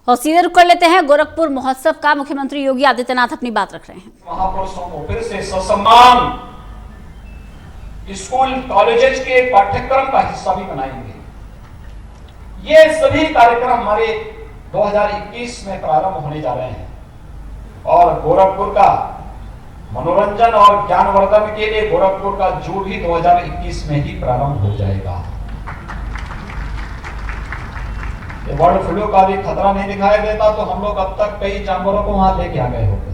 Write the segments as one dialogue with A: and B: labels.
A: और सीधे रुक कर लेते हैं गोरखपुर महोत्सव का। मुख्यमंत्री योगी आदित्यनाथ अपनी बात रख रहे हैं।
B: महापुरुषों को फिर से ससम्मान स्कूल कॉलेजेस के पाठ्यक्रम का हिस्सा भी बनाएंगे। ये सभी कार्यक्रम हमारे 2021 में प्रारंभ होने जा रहे हैं और गोरखपुर का मनोरंजन और ज्ञानवर्धन के लिए गोरखपुर का जू भी 2021 में ही प्रारंभ हो जाएगा। बर्ड फ्लू का भी खतरा नहीं दिखाई देता तो हम लोग अब तक कई जानवरों को वहां लेके आ गए होते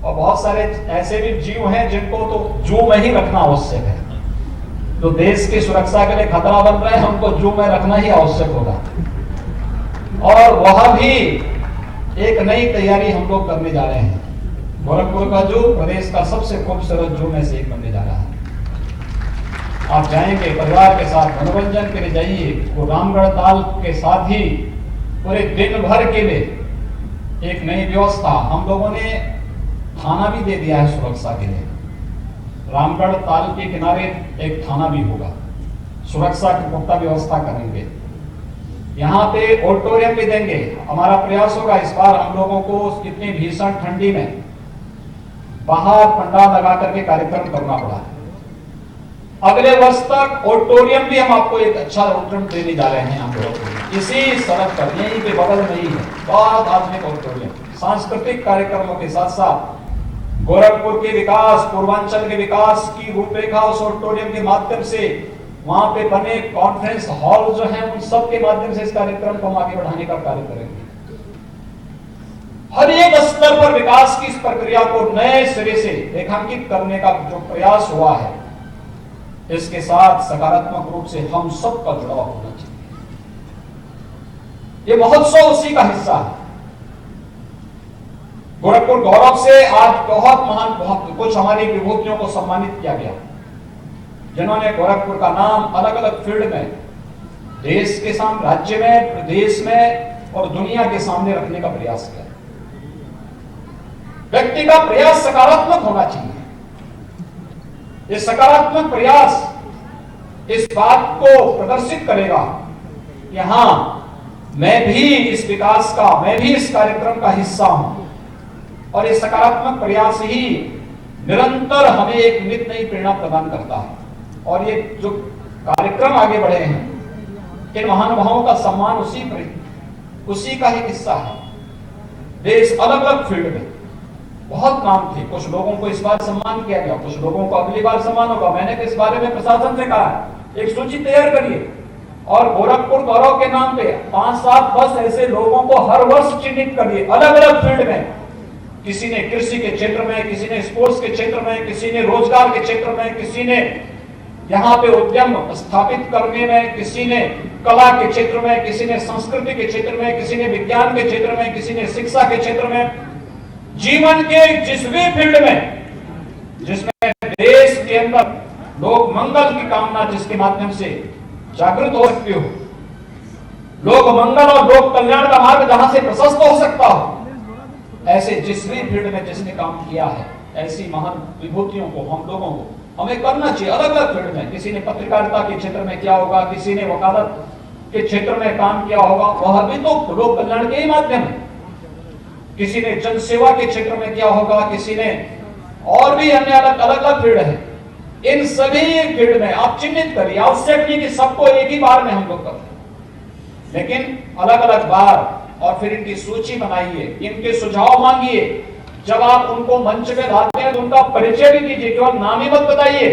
B: और बहुत सारे ऐसे भी जीव हैं जिनको तो जू में ही रखना आवश्यक है। जो देश की सुरक्षा के लिए खतरा बन रहे हैं उनको जू में रखना ही आवश्यक होगा और वह भी एक नई तैयारी हम लोग करने जा रहे हैं। गोरखपुर का जू प्रदेश का सबसे खूबसूरत जू में से एक बनने जा रहा है। आप जाएंगे परिवार के साथ मनोरंजन के लिए जाइए। वो रामगढ़ ताल के साथ ही पूरे दिन भर के लिए एक नई व्यवस्था हम लोगों ने थाना भी दे दिया है सुरक्षा के लिए। रामगढ़ ताल के किनारे एक थाना भी होगा, सुरक्षा की पुख्ता व्यवस्था करेंगे। यहाँ पे ऑडिटोरियम भी देंगे। हमारा प्रयास होगा इस बार हम लोगों को इतनी भीषण ठंडी में बाहर पंडाल लगा करके कार्यक्रम करना पड़ा। अगले वर्ष तक ऑडिटोरियम भी हम आपको एक अच्छा ऑडिटोरियम देने जा रहे हैं। हम लोग इसी सड़क पर यहीं पे बगल में ही है बहुत आधुनिक ऑडिटोरियम। सांस्कृतिक कार्यक्रमों के साथ साथ गोरखपुर के विकास, पूर्वांचल के विकास की रूपरेखा उस ऑडिटोरियम के माध्यम से, वहां पे बने कॉन्फ्रेंस हॉल जो हैं उन सब के माध्यम से इस कार्यक्रम को हम आगे बढ़ाने का कार्य करेंगे। हर एक स्तर पर विकास की इस प्रक्रिया को नए सिरे से रेखांकित करने का जो प्रयास हुआ है, इसके साथ सकारात्मक रूप से हम सबका जुड़ाव होना चाहिए। ये महोत्सव उसी का हिस्सा है। गोरखपुर गौरव से आज बहुत कुछ हमारी विभूतियों को सम्मानित किया गया, जिन्होंने गोरखपुर का नाम अलग अलग फील्ड में देश के सामने, राज्य में, प्रदेश में और दुनिया के सामने रखने का प्रयास किया। व्यक्ति का प्रयास सकारात्मक होना चाहिए। ये सकारात्मक प्रयास इस बात को प्रदर्शित करेगा कि हां, मैं भी इस विकास का, मैं भी इस कार्यक्रम का हिस्सा हूं और ये सकारात्मक प्रयास ही निरंतर हमें एक नित नई प्रेरणा प्रदान करता है। और ये जो कार्यक्रम आगे बढ़े हैं, इन महानुभावों का सम्मान उसी का ही हिस्सा है। देश अलग अलग फील्ड में बहुत नाम थे। कुछ लोगों को इस बार सम्मान किया गया, कुछ लोगों को अगली बार सम्मान होगा। मैंने इस बारे में प्रशासन से कहा है, एक सूची तैयार करिए और गोरखपुर गौरव के नाम पे 5-7-10 ऐसे लोगों को हर वर्ष चिन्हित करिए अलग अलग फील्ड में। किसी ने कृषि के क्षेत्र में, किसी ने स्पोर्ट्स के क्षेत्र में, किसी ने रोजगार के क्षेत्र में, किसी ने यहाँ पे उद्यम स्थापित करने में, किसी ने कला के क्षेत्र में, किसी ने संस्कृति के क्षेत्र में, किसी ने विज्ञान के क्षेत्र में, किसी ने शिक्षा के क्षेत्र में। जीवन के जिस भी फील्ड में जिसमें देश के अंदर लोग मंगल की कामना, जिसके माध्यम से जागृत हो सकती हो, लोक मंगल और लोक कल्याण का मार्ग जहां से प्रशस्त हो सकता हो, ऐसे जिस भी फील्ड में जिसने काम किया है, ऐसी महान विभूतियों को हम लोगों को हमें करना चाहिए अलग अलग फील्ड में। किसी ने पत्रकारिता के क्षेत्र में किया होगा, किसी ने वकालत के क्षेत्र में काम किया होगा, वह भी तो लोक कल्याण के ही माध्यम है। किसी ने जन सेवा के क्षेत्र में किया होगा, किसी ने और भी अन्य अलग अलग फील्ड है। इन सभी फील्ड में आप चिन्हित करिए। आवश्यक नहीं कि सबको एक ही बार में हम लोग करें, लेकिन अलग अलग बार और फिर इनकी सूची बनाइए, इनके सुझाव मांगिए। जब आप उनको मंच पे लाते हैं तो उनका परिचय भी दीजिए, केवल नाम ही मत बताइए,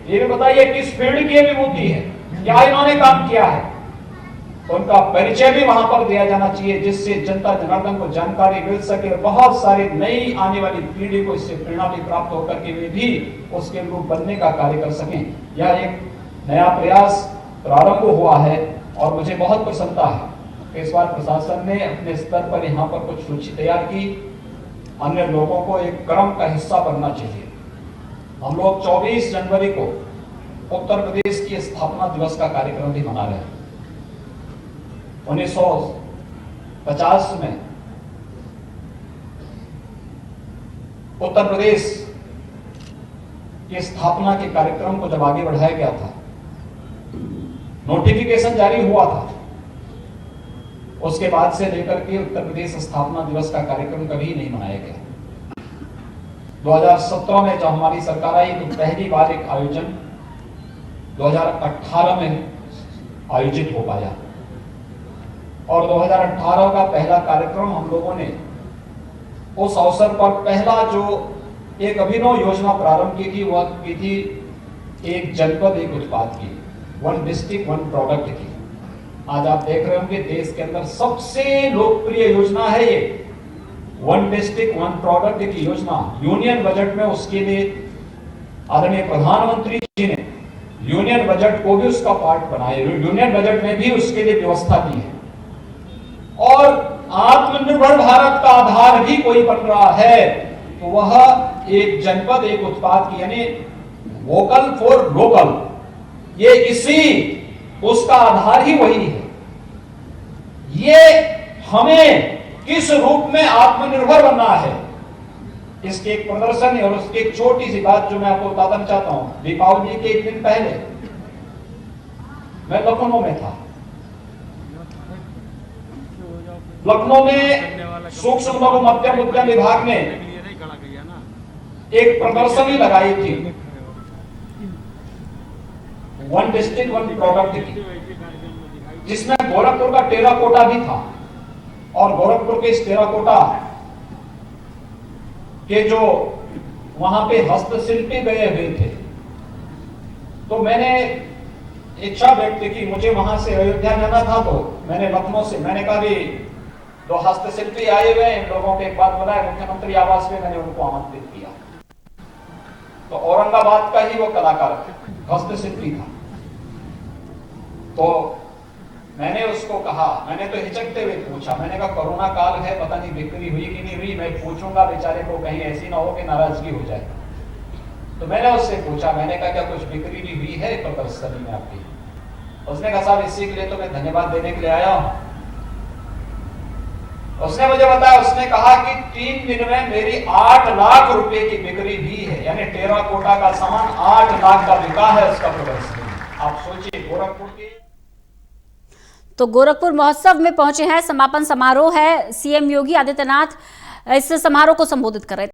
B: ये भी बताइए किस फील्ड की विभूति है, क्या इन्होंने काम किया है। उनका परिचय भी वहां पर दिया जाना चाहिए, जिससे जनता जनार्दन को जानकारी मिल सके और बहुत सारी नई आने वाली पीढ़ी को इससे प्रेरणा भी प्राप्त होकर के वे भी उसके अनुरूप बनने का कार्य कर सकें। यह एक नया प्रयास प्रारंभ हुआ है और मुझे बहुत प्रसन्नता है कि इस बार प्रशासन ने अपने स्तर पर यहाँ पर कुछ सूची तैयार की। अन्य लोगों को एक क्रम का हिस्सा बनना चाहिए। हम लोग 24 जनवरी को उत्तर प्रदेश की स्थापना दिवस का कार्यक्रम भी मना रहे हैं। 1950 में उत्तर प्रदेश की स्थापना के कार्यक्रम को जब आगे बढ़ाया गया था, नोटिफिकेशन जारी हुआ था, उसके बाद से लेकर के उत्तर प्रदेश स्थापना दिवस का कार्यक्रम कभी नहीं मनाया गया। 2017 में जब हमारी सरकार आई तो पहली बार एक आयोजन 2018 में आयोजित हो पाया और 2018 का पहला कार्यक्रम हम लोगों ने उस अवसर पर पहला जो एक अभिनव योजना प्रारंभ की थी वह की थी एक जनपद एक उत्पाद की, वन डिस्ट्रिक्ट वन प्रोडक्ट की। आज आप देख रहे होंगे देश के अंदर सबसे लोकप्रिय योजना है ये वन डिस्ट्रिक्ट वन प्रोडक्ट की योजना। यूनियन बजट में उसके लिए आदरणीय प्रधानमंत्री जी ने यूनियन बजट को भी उसका पार्ट बनाया, यूनियन बजट में भी उसके लिए व्यवस्था की है। और आत्मनिर्भर भारत का आधार भी कोई बन रहा है तो वह एक जनपद एक उत्पाद की, यानी वोकल फॉर लोकल, ये इसी उसका आधार ही वही है। ये हमें किस रूप में आत्मनिर्भर बनना है इसके एक प्रदर्शन है। और उसकी एक छोटी सी बात जो मैं आपको बताना चाहता हूं, दीपावली के एक दिन पहले मैं लखनऊ में था। लखनऊ में सूक्ष्म लघु मध्यम उद्यम विभाग ने एक प्रदर्शनी लगाई थी वन डिस्ट्रिक्ट वन प्रोडक्ट की, जिसमें गोरखपुर का टेराकोटा भी था। और गोरखपुर के इस टेराकोटा के जो वहां पे हस्तशिल्पी गए हुए थे, तो मैंने इच्छा व्यक्त की, मुझे वहां से अयोध्या जाना था तो मैंने लखनऊ से मैंने कहा भी तो हस्तशिल्पी आए हुए इन लोगों के एक बात बनाए, मुख्यमंत्री आवास में मैंने उनको आमंत्रित किया। तो औरंगाबाद का ही वो कलाकार हस्तशिल्पी था। तो मैंने उसको कहा, मैंने तो हिचकते हुए पूछा, मैंने कहा कोरोना काल है, पता नहीं बिक्री हुई कि नहीं हुई, मैं पूछूंगा बेचारे को कहीं ऐसी ना हो कि नाराजगी हो जाए। तो मैंने उससे पूछा, मैंने कहा क्या कुछ बिक्री भी हुई है प्रदर्शनी में आपकी? उसने कहा साहब इसी के लिए तो मैं धन्यवाद देने के लिए आया हूं। उसने मुझे बताया, उसने कहा कि 3 दिन में मेरी 8 लाख रुपए की बिक्री भी है, यानी टेराकोटा का सामान 8 लाख का बिका है उसका प्रदर्शनी। आप सोचिए गोरखपुर की।
A: तो गोरखपुर महोत्सव में पहुंचे हैं, समापन समारोह है, सीएम योगी आदित्यनाथ इस समारोह को संबोधित कर रहे थे।